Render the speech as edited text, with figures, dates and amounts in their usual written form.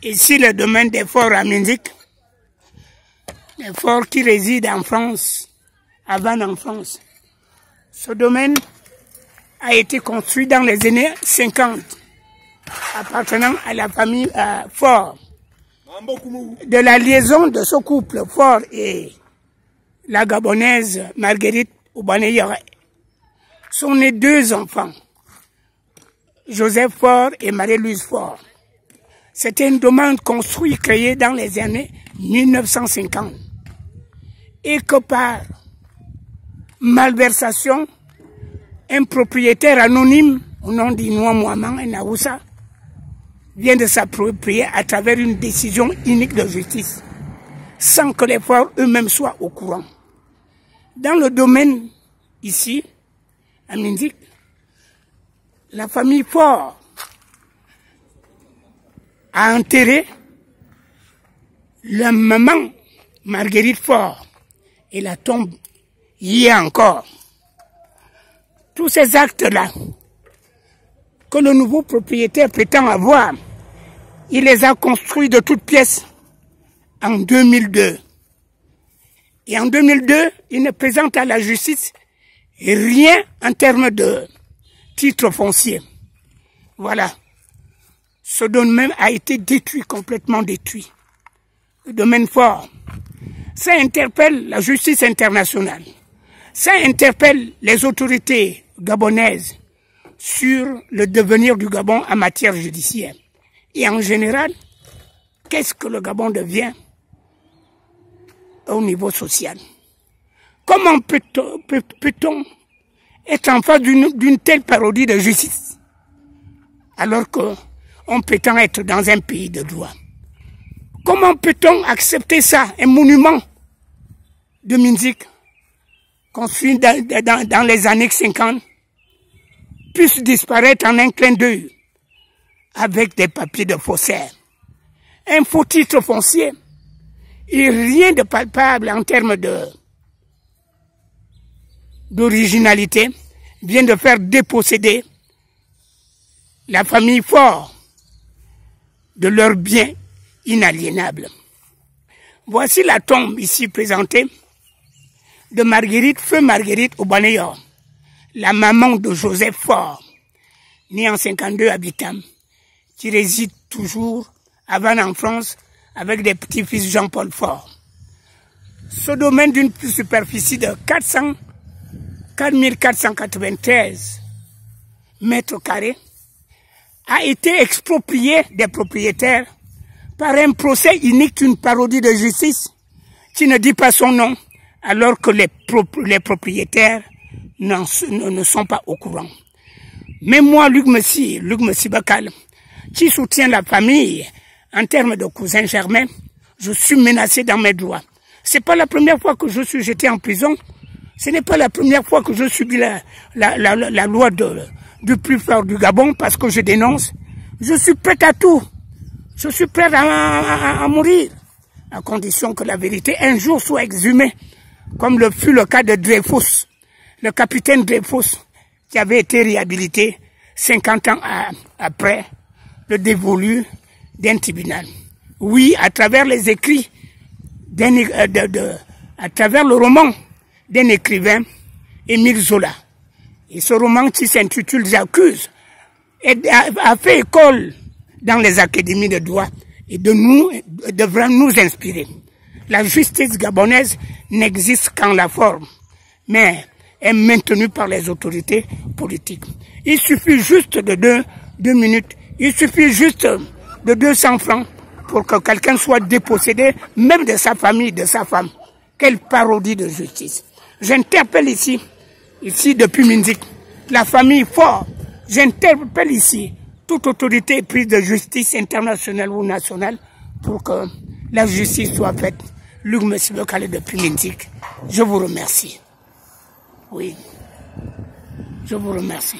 Ici, le domaine des forts à Minzik, les forts qui résident en France, avant en France. Ce domaine a été construit dans les années 50, appartenant à la famille Faure. De la liaison de ce couple, Faure et la Gabonaise Marguerite Oubaneyore, sont nés 2 enfants, Joseph Faure et Marie-Louise Faure. C'était une demande construite, créée dans les années 1950. Et que par malversation, un propriétaire anonyme, au nom d'Inoua Mouaman et Naoussa, vient de s'approprier à travers une décision unique de justice, sans que les Faure eux-mêmes soient au courant. Dans le domaine, ici, à Minzik, la famille Faure a enterré la maman Marguerite Faure et la tombe y est encore. Tous ces actes-là que le nouveau propriétaire prétend avoir, il les a construits de toutes pièces en 2002. Et en 2002, il ne présente à la justice rien en termes de titre foncier. Voilà. Ce domaine a été détruit, complètement détruit. Le domaine fort. Ça interpelle la justice internationale. Ça interpelle les autorités gabonaises sur le devenir du Gabon en matière judiciaire. Et en général, qu'est-ce que le Gabon devient au niveau social? Comment peut-on être en face d'une telle parodie de justice alors qu'on prétend être dans un pays de droit? Comment peut-on accepter ça, un monument de Minzik construit dans les années 50 puisse disparaître en un clin d'œil avec des papiers de faussaire, un faux titre foncier et rien de palpable en termes d'originalité vient de faire déposséder la famille Faure de leurs biens inaliénables. Voici la tombe ici présentée de Marguerite, feu Marguerite Oubaneyore, la maman de Joseph Faure, né en 52 à Bitam, qui réside toujours avant en France avec des petits-fils Jean-Paul Faure. Ce domaine d'une superficie de 4493 mètres carrés a été exproprié des propriétaires par un procès unique, une parodie de justice qui ne dit pas son nom, alors que les propriétaires ne sont pas au courant. Mais moi, Luc Messi Bakal, qui soutient la famille en termes de cousin germain, je suis menacé dans mes droits. C'est pas la première fois que je suis jeté en prison. Ce n'est pas la première fois que je subis la loi du plus fort du Gabon parce que je dénonce. Je suis prêt à tout. Je suis prêt à mourir, à condition que la vérité un jour soit exhumée, comme le fut le cas de Dreyfus, le capitaine Dreyfus, qui avait été réhabilité 50 ans après le dévolu d'un tribunal. Oui, à travers les écrits, à travers le roman d'un écrivain, Émile Zola. Et ce roman qui s'intitule J'accuse a fait école dans les académies de droit et devra nous inspirer. La justice gabonaise n'existe qu'en la forme, mais est maintenue par les autorités politiques. Il suffit juste de 2 minutes, il suffit juste de 200 francs pour que quelqu'un soit dépossédé, même de sa famille, de sa femme. Quelle parodie de justice. J'interpelle ici depuis Minzik, la famille Faure. J'interpelle ici toute autorité prise de justice internationale ou nationale pour que la justice soit faite. Luc Messi Bakal depuis Minzik. Je vous remercie. Oui, je vous remercie.